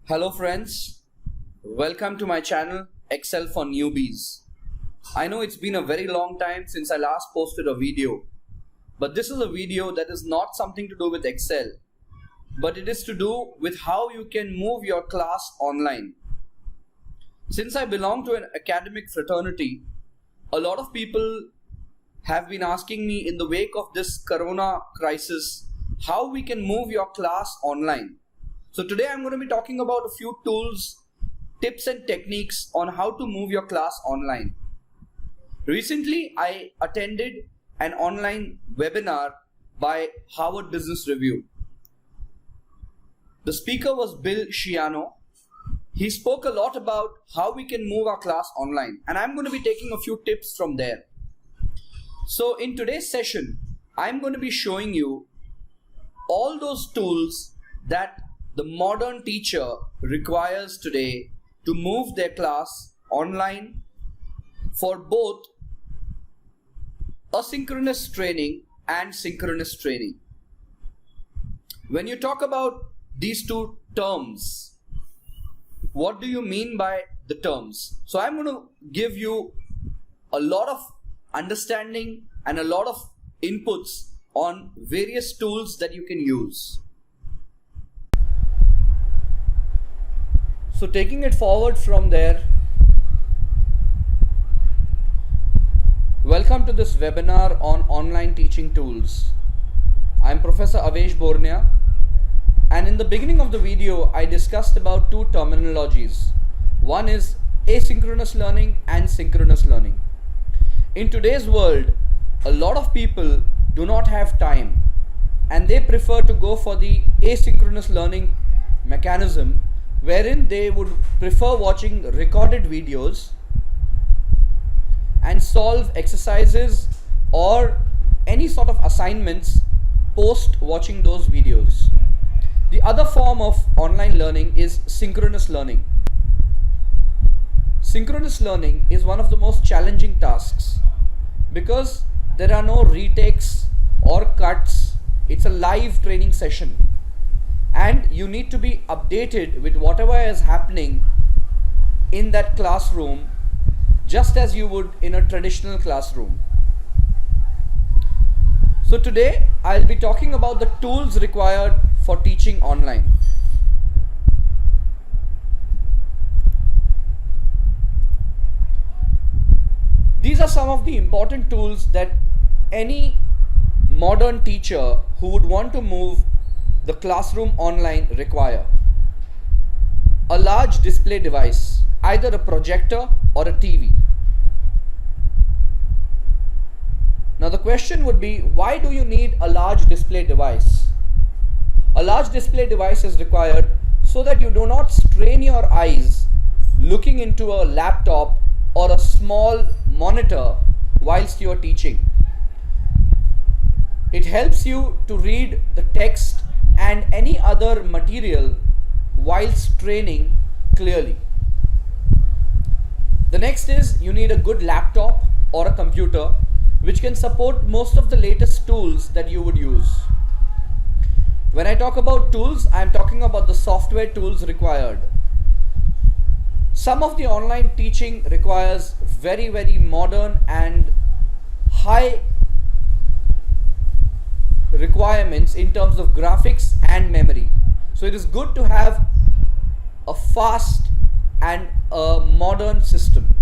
Hello friends, welcome to my channel Excel for Newbies. I know it's been a very long time since I last posted a video, but this is a video that is not something to do with Excel, but it is to do with how you can move your class online. Since I belong to an academic fraternity, a lot of people have been asking me in the wake of this corona crisis how we can move your class online. So today I'm going to be talking about a few tools, tips and techniques on how to move your class online. Recently I attended an online webinar by Harvard Business Review. The speaker was Bill Shiano. He spoke a lot about how we can move our class online, and I'm going to be taking a few tips from there. So in today's session, I'm going to be showing you all those tools that the modern teacher requires today to move their class online for both asynchronous training and synchronous training. When you talk about these two terms, what do you mean by the terms? So I'm going to give you a lot of understanding and a lot of inputs on various tools that you can use. So taking it forward from there, welcome to this webinar on online teaching tools. I'm Professor Avesh Bornia, and in the beginning of the video I discussed about two terminologies. One is asynchronous learning and synchronous learning. In today's world, a lot of people do not have time and they prefer to go for the asynchronous learning mechanism, wherein they would prefer watching recorded videos and solve exercises or any sort of assignments post watching those videos. The other form of online learning is synchronous learning. Synchronous learning is one of the most challenging tasks because there are no retakes or cuts. It's a live training session, and you need to be updated with whatever is happening in that classroom, just as you would in a traditional classroom. So today I'll be talking about the tools required for teaching online. These are some of the important tools that any modern teacher who would want to move the classroom online require. A large display device, either a projector or a TV. Now the question would be, why do you need a large display device? A large display device is required so that you do not strain your eyes looking into a laptop or a small monitor whilst you are teaching. It helps you to read the text and any other material whilst training clearly. The next is you need a good laptop or a computer which can support most of the latest tools that you would use. When I talk about tools, I am talking about the software tools required. Some of the online teaching requires very modern and high requirements in terms of graphics and memory. So it is good to have a fast and a modern system.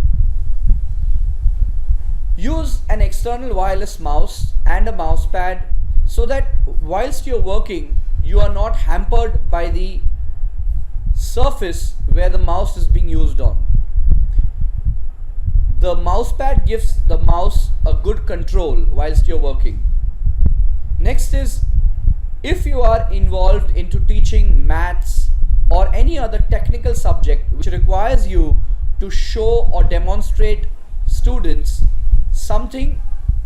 Use an external wireless mouse and a mouse pad so that whilst you're working, you are not hampered by the surface where the mouse is being used on. The mouse pad gives the mouse a good control whilst you're working. Next is, if you are involved into teaching maths or any other technical subject which requires you to show or demonstrate students something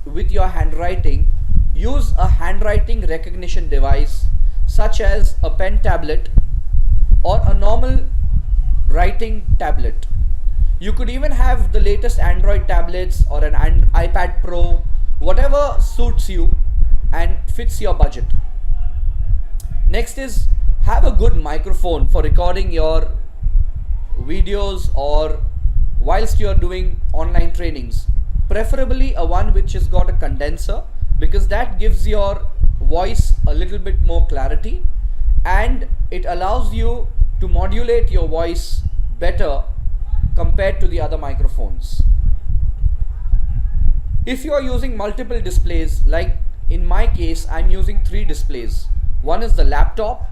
with your handwriting, use a handwriting recognition device such as a pen tablet or a normal writing tablet. You could even have the latest Android tablets or an iPad Pro, whatever suits you and fits your budget. Next is have a good microphone for recording your videos or whilst you are doing online trainings, preferably a one which has got a condenser, because that gives your voice a little bit more clarity and it allows you to modulate your voice better compared to the other microphones. If you are using multiple displays, like in my case I'm using 3 displays. One is the laptop,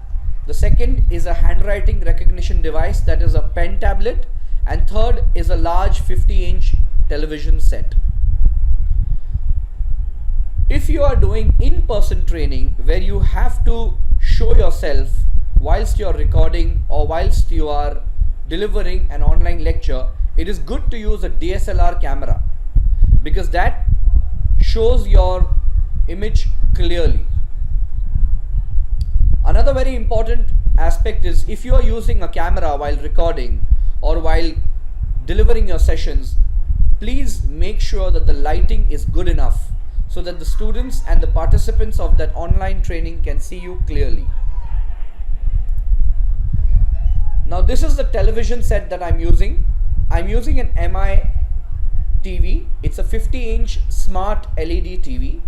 the second is a handwriting recognition device, that is a pen tablet, and third is a large 50-inch television set. If you are doing in-person training where you have to show yourself whilst you are recording or whilst you are delivering an online lecture, it is good to use a DSLR camera because that shows your image clearly. Another very important aspect is if you are using a camera while recording or while delivering your sessions, please make sure that the lighting is good enough so that the students and the participants of that online training can see you clearly. Now this is the television set that I'm using. I'm using an MI TV. It's a 50-inch smart LED TV.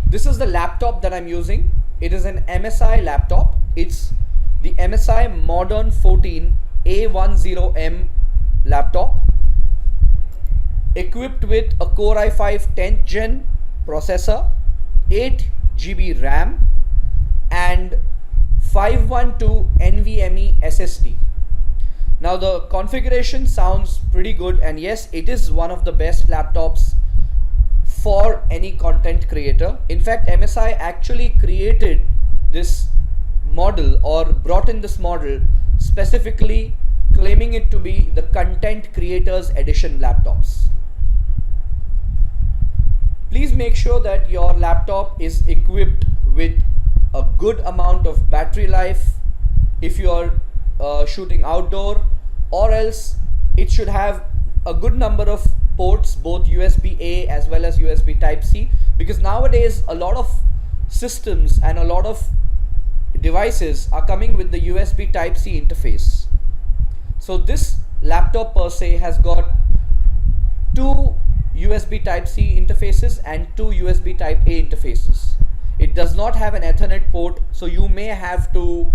This is the laptop that I'm using. It is an MSI laptop. It's the MSI Modern 14 A10M laptop, equipped with a Core i5 10th Gen processor, 8 GB RAM and 512 NVMe SSD. Now the configuration sounds pretty good, and yes, it is one of the best laptops for any content creator. In fact, MSI actually created this model or brought in this model specifically claiming it to be the content creators edition laptops. Please make sure that your laptop is equipped with a good amount of battery life if you are shooting outdoor, or else it should have a good number of ports, both USB A as well as USB Type C, because nowadays a lot of systems and a lot of devices are coming with the USB Type C interface. So this laptop per se has got 2 USB Type C interfaces and 2 USB Type A interfaces. It does not have an Ethernet port, so you may have to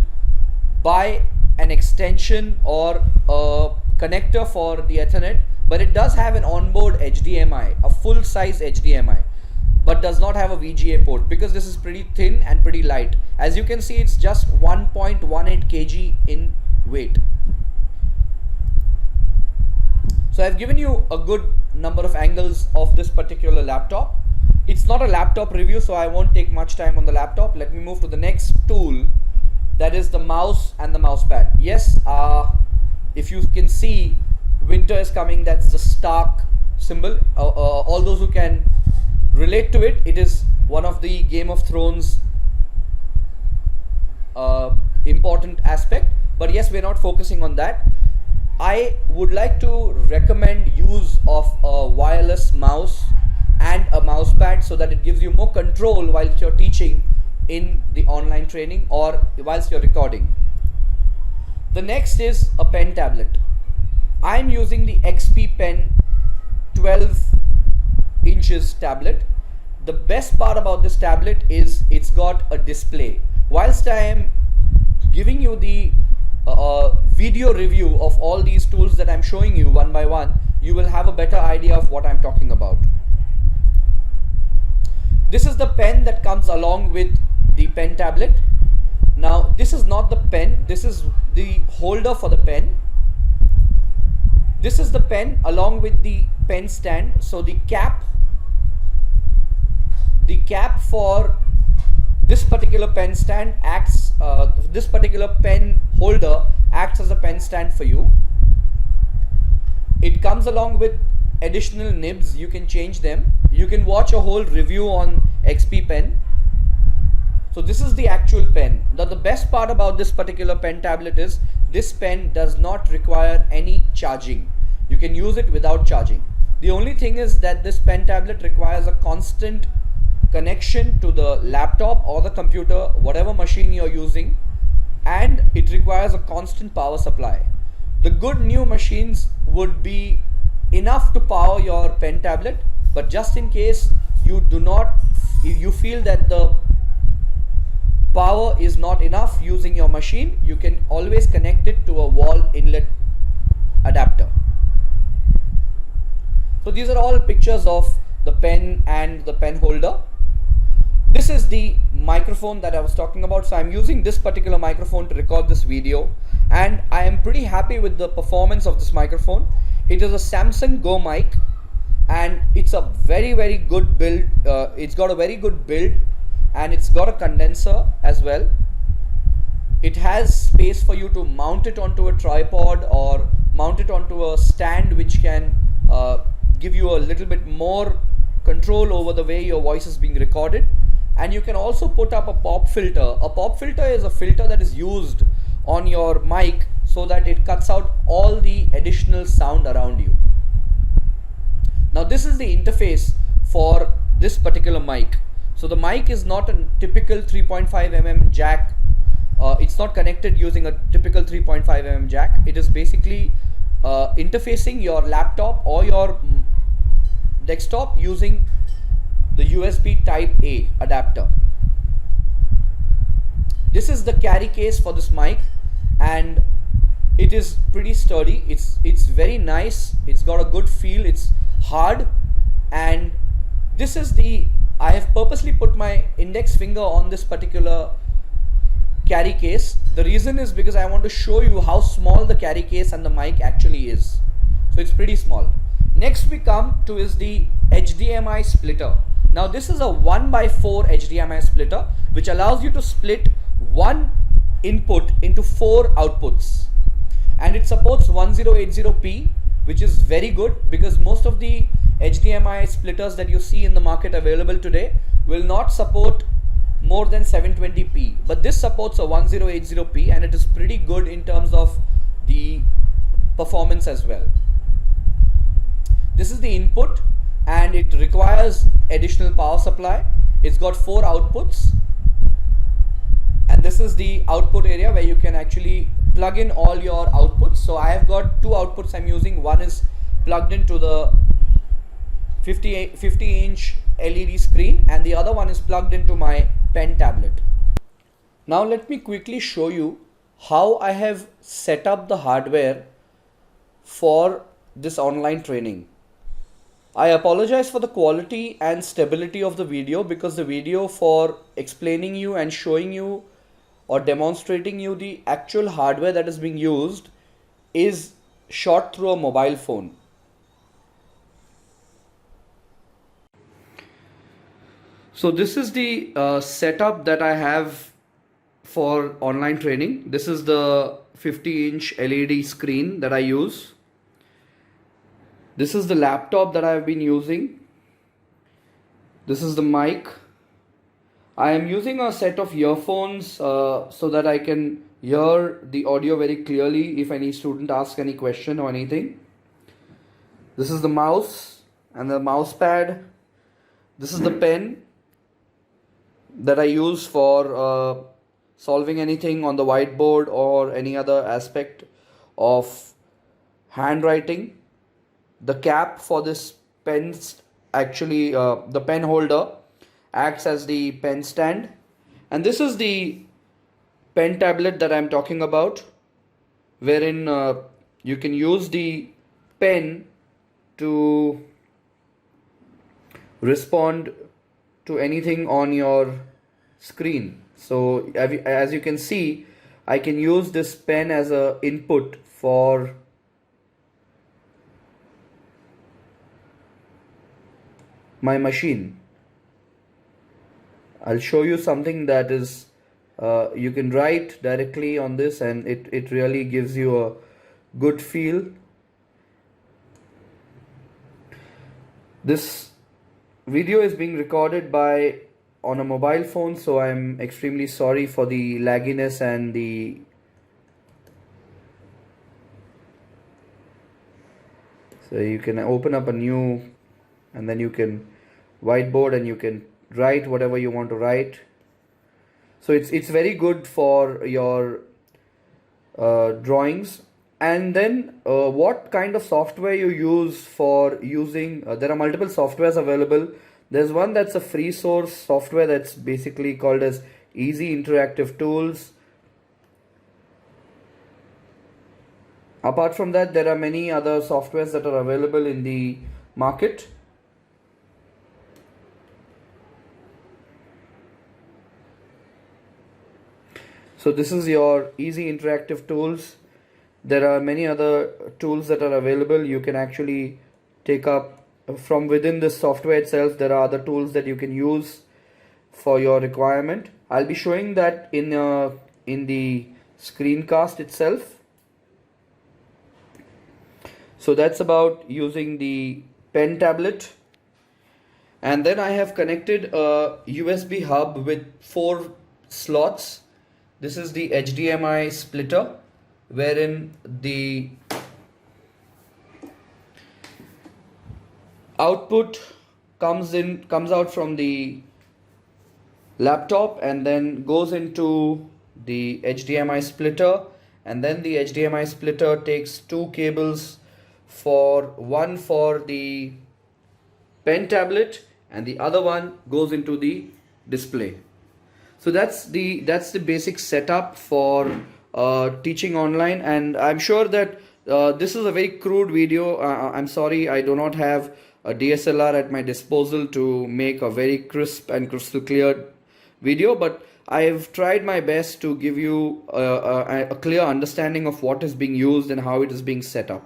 buy an extension or a connector for the Ethernet, but it does have an onboard HDMI, a full size HDMI, but does not have a VGA port because this is pretty thin and pretty light. As you can see, it's just 1.18 kg in weight. So I've given you a good number of angles of this particular laptop. It's not a laptop review, so I won't take much time on the laptop. Let me move to the next tool, that is the mouse and the mouse pad. Yes, if you can see, winter is coming. That's the Stark symbol. All those who can relate to it, it is one of the Game of Thrones important aspect. But yes, we're not focusing on that. I would like to recommend use of a wireless mouse and a mouse pad so that it gives you more control whilst you're teaching in the online training or whilst you're recording. The next is a pen tablet. I'm using the XP Pen 12 inches tablet. The best part about this tablet is it's got a display. Whilst I am giving you the video review of all these tools that I'm showing you one by one, you will have a better idea of what I'm talking about. This is the pen that comes along with the pen tablet. Now this is not the pen, this is the holder for the pen. This is the pen along with the pen stand. So the cap for this particular pen stand acts, this particular pen holder acts as a pen stand for you. It comes along with additional nibs. You can change them. You can watch a whole review on XP Pen. So this is the actual pen. Now the best part about this particular pen tablet is this pen does not require any charging. You can use it without charging. The only thing is that this pen tablet requires a constant connection to the laptop or the computer, whatever machine you're using, and it requires a constant power supply. The good new machines would be enough to power your pen tablet, but just in case you do not, you feel that the power is not enough using your machine, you can always connect it to a wall inlet adapter. So these are all pictures of the pen and the pen holder. This is the microphone that I was talking about. So I'm using this particular microphone to record this video, and I am pretty happy with the performance of this microphone. It is a Samsung Go mic, and it's a very good build. It's got a very good build, and it's got a condenser as well. It has space for you to mount it onto a tripod or mount it onto a stand, which can give you a little bit more control over the way your voice is being recorded. And you can also put up a pop filter. A pop filter is a filter that is used on your mic so that it cuts out all the additional sound around you. Now this is the interface for this particular mic. So the mic is not a typical 3.5 mm jack. It's not connected using a typical 3.5 mm jack. It is basically interfacing your laptop or your desktop using the USB type A adapter. This is the carry case for this mic, and it is pretty sturdy. It's very nice. It's got a good feel. It's hard, and this is I have purposely put my index finger on this particular carry case. The reason is because I want to show you how small the carry case and the mic actually is. So it's pretty small. Next we come to is the HDMI splitter. Now this is a 1/4 HDMI splitter, which allows you to split one input into 4 outputs, and it supports 1080p, which is very good because most of the HDMI splitters that you see in the market available today will not support more than 720p, but this supports a 1080p, and it is pretty good in terms of the performance as well. This is the input, and it requires additional power supply. It's got 4 outputs, and this is the output area where you can actually plug in all your outputs. So I have got 2 outputs I'm using. One is plugged into the 50-inch LED screen, and the other one is plugged into my pen tablet. Now let me quickly show you how I have set up the hardware for this online training. I apologize for the quality and stability of the video, because the video for explaining you and showing you or demonstrating you the actual hardware that is being used is shot through a mobile phone. So this is the setup that I have for online training. This is the 50-inch LED screen that I use. This is the laptop that I have been using. This is the mic. I am using a set of earphones so that I can hear the audio very clearly if any student asks any question or anything. This is the mouse and the mouse pad. This is the pen that I use for solving anything on the whiteboard or any other aspect of handwriting. The cap for this pen, actually the pen holder, acts as the pen stand, and this is the pen tablet that I am talking about, wherein you can use the pen to respond to anything on your screen. So as you can see, I can use this pen as a input for my machine. I'll show you something that is you can write directly on this, and it really gives you a good feel. This video is being recorded on a mobile phone, so I'm extremely sorry for the lagginess and the so you can open up a new, and then you can whiteboard and you can write whatever you want to write. So it's very good for your drawings. And then what kind of software you use for using, there are multiple softwares available. There's one that's a free source software that's basically called as Easy Interactive Tools. Apart from that, there are many other softwares that are available in the market. So this is your Easy Interactive Tools. There are many other tools that are available. You can actually take up from within this software itself. There are other tools that you can use for your requirement. I'll be showing that in the screencast itself. So that's about using the pen tablet. And then I have connected a USB hub with 4 slots. This is the HDMI splitter, wherein the output comes out from the laptop and then goes into the HDMI splitter, and then the HDMI splitter takes 2 cables, one for the pen tablet and the other one goes into the display. So that's the basic setup for teaching online. And I'm sure that this is a very crude video. I'm sorry, I do not have a DSLR at my disposal to make a very crisp and crystal clear video, but I've tried my best to give you a clear understanding of what is being used and how it is being set up.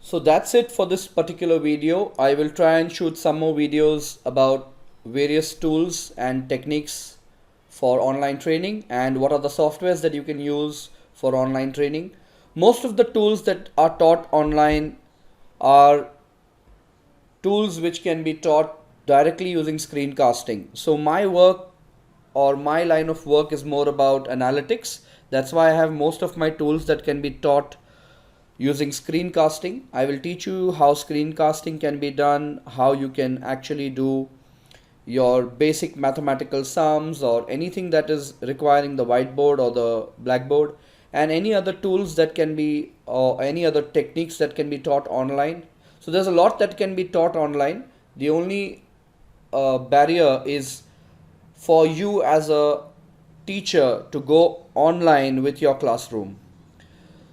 So that's it for this particular video. I will try and shoot some more videos about various tools and techniques for online training and what are the softwares that you can use for online training. Most of the tools that are taught online are tools which can be taught directly using screencasting. So my work or my line of work is more about analytics. That's why I have most of my tools that can be taught using screencasting. I will teach you how screencasting can be done, how you can actually do your basic mathematical sums or anything that is requiring the whiteboard or the blackboard, and any other tools that can be, or any other techniques that can be taught online. So there's a lot that can be taught online. The only barrier is for you as a teacher to go online with your classroom.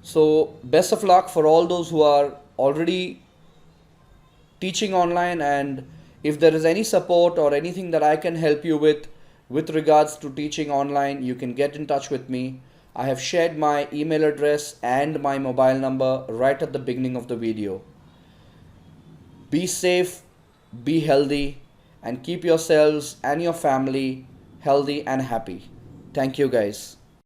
So best of luck for all those who are already teaching online, and if there is any support or anything that I can help you with regards to teaching online, you can get in touch with me. I have shared my email address and my mobile number right at the beginning of the video. Be safe, be healthy, and keep yourselves and your family healthy and happy. Thank you guys.